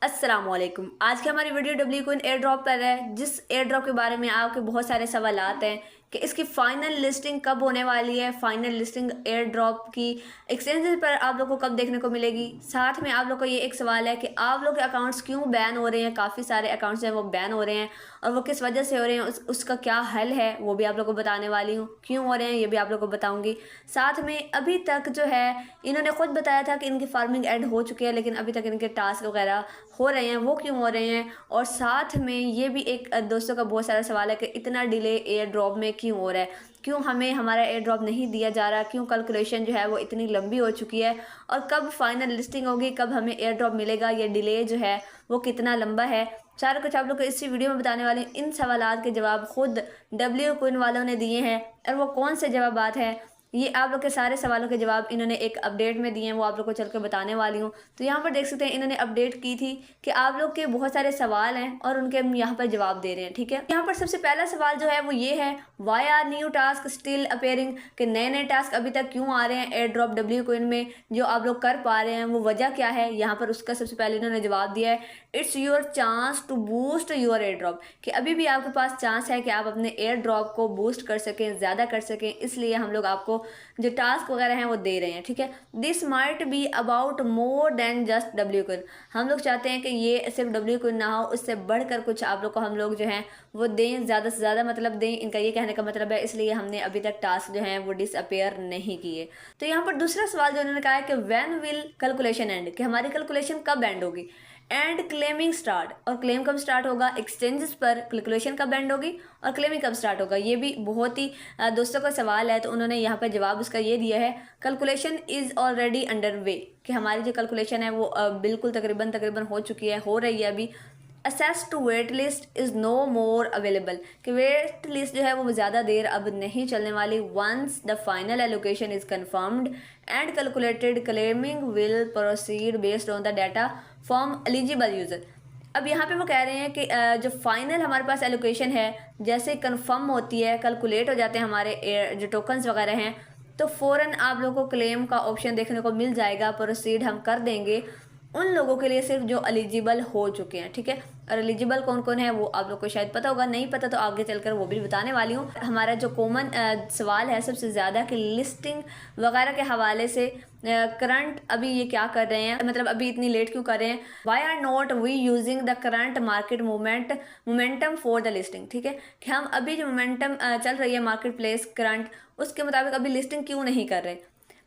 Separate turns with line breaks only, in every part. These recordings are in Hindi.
अस्सलामुअलैकुम। आज की हमारी video W coin air drop पर है, जिस एयर ड्रॉप के बारे में आपके बहुत सारे सवालात हैं कि इसकी फ़ाइनल लिस्टिंग कब होने वाली है। फ़ाइनल लिस्टिंग एयर ड्रॉप की एक्सचेंजेस पर आप लोग को कब देखने को मिलेगी। साथ में आप लोग को ये एक सवाल है कि आप लोग के अकाउंट्स क्यों बैन हो रहे हैं। काफ़ी सारे अकाउंट्स हैं वो बैन हो रहे हैं और वो किस वजह से हो रहे हैं, उसका क्या हल है वो भी आप लोग को बताने वाली हूँ। क्यों हो रहे हैं ये भी आप लोग को बताऊँगी। साथ में अभी तक जो है इन्होंने ख़ुद बताया था कि इनकी फार्मिंग एंड हो चुकी है, लेकिन अभी तक इनके टास्क वगैरह हो रहे हैं, वो क्यों हो रहे हैं। और साथ में ये भी एक दोस्तों का बहुत सारा सवाल है कि इतना डिले एयर ड्रॉप में क्यों हो रहा है, क्यों हमें हमारा एयर ड्रॉप नहीं दिया जा रहा, क्यों कैलकुलेशन जो है वो इतनी लंबी हो चुकी है और कब फाइनल लिस्टिंग होगी, कब हमें एयर ड्रॉप मिलेगा, ये डिले जो है वो कितना लंबा है। सारा कुछ आप लोग को इसी वीडियो में बताने वाले हैं। इन सवालात के जवाब खुद डब्ल्यू कोइन वालों ने दिए हैं और वो कौन से जवाबात हैं, ये आप लोग के सारे सवालों के जवाब इन्होंने एक अपडेट में दिए हैं, वो आप लोग को चल के बताने वाली हूँ। तो यहाँ पर देख सकते हैं इन्होंने अपडेट की थी कि आप लोग के बहुत सारे सवाल हैं और उनके हम यहाँ पर जवाब दे रहे हैं। ठीक है, यहाँ पर सबसे पहला सवाल जो है वो ये है, why are new task still appearing, कि नए नए टास्क अभी तक क्यों आ रहे हैं एयर ड्रॉप डब्ल्यू कोइन में, जो आप लोग कर पा रहे हैं वो वजह क्या है। यहाँ पर उसका सबसे पहले इन्होंने जवाब दिया है, it's your chance to boost your air drop, कि अभी भी आपके पास चांस है कि आप अपने एयर ड्रॉप को बूस्ट कर सकें, ज़्यादा कर सकें, इसलिए हम लोग आपको जो टास्क वगैरह हैं वो दे रहे हैं। ठीक है, this might be about more than just W coin, हम लोग चाहते हैं कि ये सिर्फ डब्ल्यू कोइन ना हो, उससे बढ़कर कुछ आप लोग को हम लोग जो हैं वो दें, ज़्यादा से ज़्यादा मतलब दें, इनका ये कहने का मतलब है। इसलिए हमने अभी तक टास्क जो हैं वो डिसअपेयर नहीं किए। तो यहाँ पर दूसरा सवाल जो उन्होंने कहा है कि व्हेन विल कैलकुलेशन एंड, कि हमारी कैलकुलेशन कब एंड होगी। एंड क्लेमिंग स्टार्ट, और क्लेम कब स्टार्ट होगा, एक्सचेंजेस पर कैलकुलेशन कब एंड होगी और क्लेमिंग कब स्टार्ट होगा। ये भी बहुत ही दोस्तों का सवाल है, तो उन्होंने यहाँ पर जवाब उसका ये दिया है, calculation is already under way, कि हमारी जो कैलकुलेशन है वो बिल्कुल तकरीबन हो चुकी है, हो रही है अभी। Access to wait list is no more available, कि वेट लिस्ट जो है वो ज़्यादा देर अब नहीं चलने वाली। Once the final allocation is confirmed and calculated, claiming will proceed based on the data from eligible user. अब यहाँ पे वो कह रहे हैं कि जो फाइनल हमारे पास एलोकेशन है जैसे कंफर्म होती है, कैलकुलेट हो जाते हैं हमारे जो टोकन्स वगैरह हैं, तो फ़ौरन आप लोगों को क्लेम का ऑप्शन देखने को मिल जाएगा। प्रोसीड हम कर देंगे उन लोगों के लिए सिर्फ जो एलिजिबल हो चुके हैं। ठीक है, और एलिजिबल कौन कौन है वो आप लोग को शायद पता होगा, नहीं पता तो आगे चलकर वो भी बताने वाली हूँ। हमारा जो कॉमन सवाल है सबसे ज़्यादा कि लिस्टिंग वगैरह के हवाले से करंट अभी ये क्या कर रहे हैं, मतलब अभी इतनी लेट क्यों कर रहे हैं। Why are not we using the current market momentum for the listing, ठीक है, कि हम अभी जो मोमेंटम चल रही है मार्केट प्लेस करंट, उसके मुताबिक अभी लिस्टिंग क्यों नहीं कर रहे।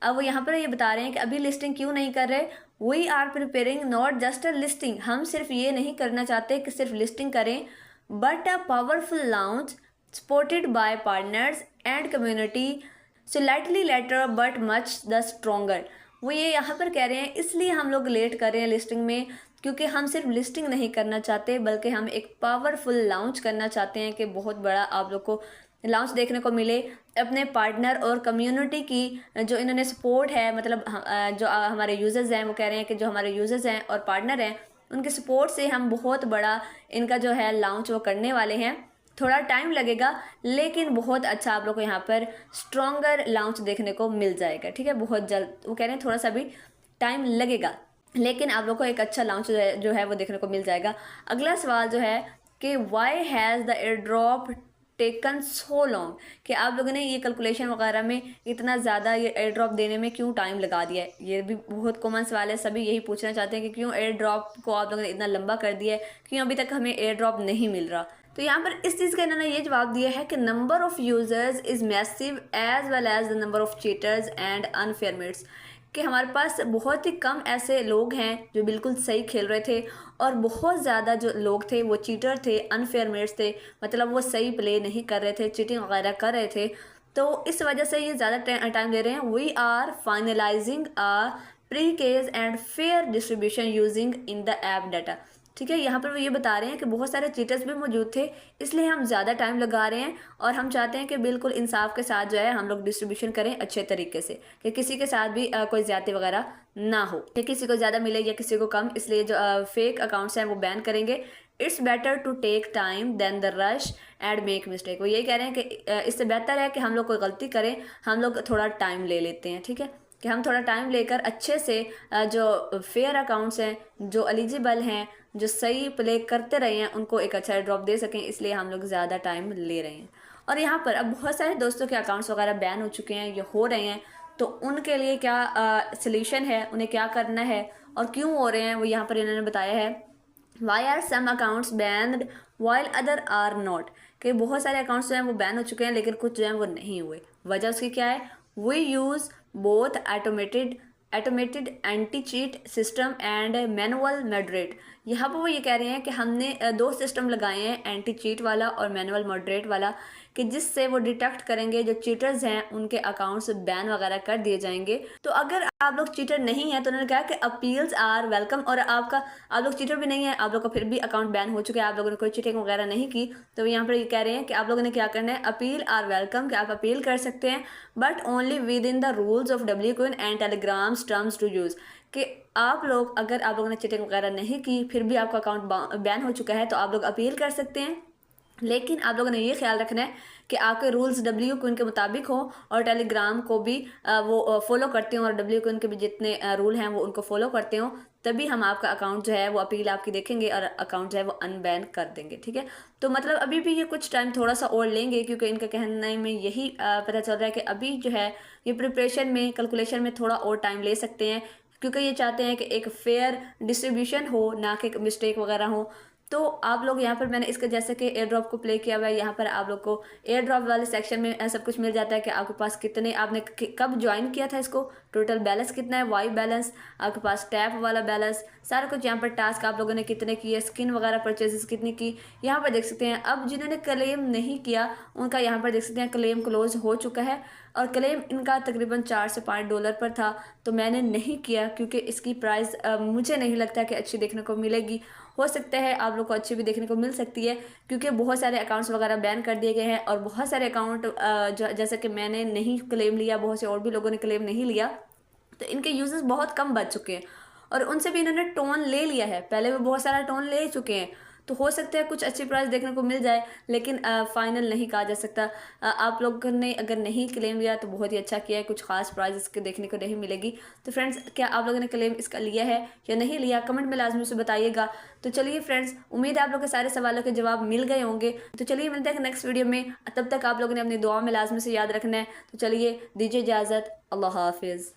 अब वो यहाँ पर ये बता रहे हैं कि अभी लिस्टिंग क्यों नहीं कर रहे। We are preparing not just a listing, हम सिर्फ ये नहीं करना चाहते कि सिर्फ लिस्टिंग करें, but a powerful launch supported by partners and community, so lightly later but much the stronger. वो ये यहाँ पर कह रहे हैं इसलिए हम लोग लेट कर रहे हैं लिस्टिंग में, क्योंकि हम सिर्फ लिस्टिंग नहीं करना चाहते बल्कि हम एक पावरफुल लॉन्च करना चाहते हैं कि बहुत बड़ा आप लोग को लॉन्च देखने को मिले। अपने पार्टनर और कम्युनिटी की जो इन्होंने सपोर्ट है, मतलब जो हमारे यूज़र्स हैं, वो कह रहे हैं कि जो हमारे यूज़र्स हैं और पार्टनर हैं उनके सपोर्ट से हम बहुत बड़ा इनका जो है लॉन्च वो करने वाले हैं। थोड़ा टाइम लगेगा लेकिन बहुत अच्छा आप लोग को यहाँ पर स्ट्रॉन्गर लॉन्च देखने को मिल जाएगा। ठीक है, बहुत जल्द, वो कह रहे हैं थोड़ा सा भी टाइम लगेगा लेकिन आप लोग को एक अच्छा लॉन्च जो है वो देखने को मिल जाएगा। अगला सवाल जो है कि why has the air drop taken so long, कि आप लोगों ने ये कैलकुलेशन वगैरह में इतना ज़्यादा ये एयर ड्रॉप देने में क्यों टाइम लगा दिया है। ये भी बहुत कॉमन सवाल है, सभी यही पूछना चाहते हैं कि क्यों एयर ड्रॉप को आप लोगों ने इतना लंबा कर दिया है, क्यों अभी तक हमें एयर ड्रॉप नहीं मिल रहा। तो यहाँ पर इस चीज़ का इन्होंने ये जवाब दिया है कि number of users is massive as well as the number of cheaters and unfair mates, कि हमारे पास बहुत ही कम ऐसे लोग हैं जो बिल्कुल सही खेल रहे थे और बहुत ज़्यादा जो लोग थे वो चीटर थे, अनफेयर मेट्स थे, मतलब वो सही प्ले नहीं कर रहे थे, चीटिंग वगैरह कर रहे थे। तो इस वजह से ये ज़्यादा टाइम ले रहे हैं। We are finalising a precise and fair distribution using in the app data. ठीक है, यहाँ पर वो ये बता रहे हैं कि बहुत सारे चीटर्स भी मौजूद थे, इसलिए हम ज़्यादा टाइम लगा रहे हैं और हम चाहते हैं कि बिल्कुल इंसाफ के साथ जो है हम लोग डिस्ट्रीब्यूशन करें अच्छे तरीके से, कि किसी के साथ भी कोई ज़्यादती वगैरह ना हो, कि किसी को ज़्यादा मिले या किसी को कम। इसलिए जो फेक अकाउंट्स हैं वो बैन करेंगे। It's better to take time than the rush and make mistake, वो यही कह रहे हैं कि इससे बेहतर है कि हम लोग कोई गलती करें, हम लोग थोड़ा टाइम ले लेते हैं। ठीक है, कि हम थोड़ा टाइम लेकर अच्छे से जो फेयर अकाउंट्स हैं, जो एलिजिबल हैं, जो सही प्ले करते रहे हैं उनको एक अच्छा एयर ड्रॉप दे सकें, इसलिए हम लोग ज़्यादा टाइम ले रहे हैं। और यहाँ पर अब बहुत सारे दोस्तों के अकाउंट्स वगैरह बैन हो चुके हैं, ये हो रहे हैं, तो उनके लिए क्या सल्यूशन है, उन्हें क्या करना है और क्यों हो रहे हैं, वो यहाँ पर इन्होंने बताया है। Why are some accounts banned while other are not, कि बहुत सारे अकाउंट्स जो हैं वो बैन हो चुके हैं लेकिन कुछ जो हैं वो नहीं हुए। वजह उसकी क्या है? We use both automated anti cheat system and manual moderate. यहाँ पर वो ये कह रहे हैं कि हमने दो सिस्टम लगाए हैं, एंटी चीट वाला और मैनुअल मॉडरेट वाला, कि जिससे वो डिटेक्ट करेंगे जो चीटर्स हैं उनके अकाउंट्स बैन वगैरह कर दिए जाएंगे। तो अगर आप लोग चीटर नहीं हैं तो उन्होंने कहा कि अपील्स आर वेलकम, और आप लोग चीटर भी नहीं है, आप लोग का फिर भी अकाउंट बैन हो चुका है, आप लोगों ने कोई चीटिंग वगैरह नहीं की, तो यहाँ पर ये कह रहे हैं कि आप लोगों ने क्या करना है, अपील आर वेलकम, कि आप अपील कर सकते हैं, but only within the rules of WCoin and Telegram's terms to use, कि आप लोग अगर आप लोगों ने चीटिंग वगैरह नहीं की फिर भी आपका अकाउंट बैन हो चुका है तो आप लोग अपील कर सकते हैं, लेकिन आप लोगों ने ये ख्याल रखना है कि आपके रूल्स WCoin के मुताबिक हो और टेलीग्राम को भी वो फॉलो करते हो और WCoin के भी जितने रूल हैं वो उनको फॉलो करते हो, तभी हम आपका अकाउंट जो है वो अपील आपकी देखेंगे और अकाउंट जो है वो अनबैन कर देंगे। ठीक है, तो मतलब अभी भी ये कुछ टाइम थोड़ा सा और लेंगे, क्योंकि इनका कहने में यही पता चल रहा है कि अभी जो है ये प्रिपरेशन में, कैलकुलेशन में थोड़ा और टाइम ले सकते हैं, क्योंकि ये चाहते हैं कि एक फेयर डिस्ट्रीब्यूशन हो, ना कि मिस्टेक वगैरह हो। तो आप लोग यहाँ पर, मैंने इसका जैसे कि एयर ड्रॉप को प्ले किया हुआ है, यहाँ पर आप लोग को एयर ड्रॉप वाले सेक्शन में सब कुछ मिल जाता है कि आपके पास कितने, आपने कब ज्वाइन किया था इसको, टोटल बैलेंस कितना है, वाई बैलेंस, आपके पास टैप वाला बैलेंस, सारा कुछ यहाँ पर, टास्क आप लोगों ने कितने किए, स्किन वगैरह परचेजेस कितनी की, यहाँ पर देख सकते हैं। अब जिन्होंने क्लेम नहीं किया उनका यहाँ पर देख सकते हैं क्लेम क्लोज हो चुका है, और क्लेम इनका तकरीबन $4 से $5 पर था, तो मैंने नहीं किया क्योंकि इसकी प्राइस मुझे नहीं लगता कि अच्छी देखने को मिलेगी। हो सकता है आप लोग को अच्छी भी देखने को मिल सकती है, क्योंकि बहुत सारे अकाउंट्स वगैरह बैन कर दिए गए हैं और बहुत सारे अकाउंट जैसे कि मैंने नहीं क्लेम लिया, बहुत से और भी लोगों ने क्लेम नहीं लिया, तो इनके यूजर्स बहुत कम बच चुके हैं और उनसे भी इन्होंने टोन ले लिया है, पहले भी बहुत सारा टोन ले चुके हैं, तो हो सकता है कुछ अच्छी प्राइस देखने को मिल जाए, लेकिन फाइनल नहीं कहा जा सकता। आप लोगों ने अगर नहीं क्लेम लिया तो बहुत ही अच्छा किया है, कुछ खास प्राइस इसके देखने को नहीं मिलेगी। तो फ्रेंड्स, क्या आप लोगों ने क्लेम इसका लिया है या नहीं लिया, कमेंट में लाजमी से बताइएगा। तो चलिए फ्रेंड्स, उम्मीद है आप लोग के सारे सवालों के जवाब मिल गए होंगे। तो चलिए मिलते हैं नेक्स्ट वीडियो में, तब तक आप लोगों ने अपनी दुआ में लाजमी से याद रखना है। तो चलिए दीजिए इजाज़त, अल्लाह हाफिज़।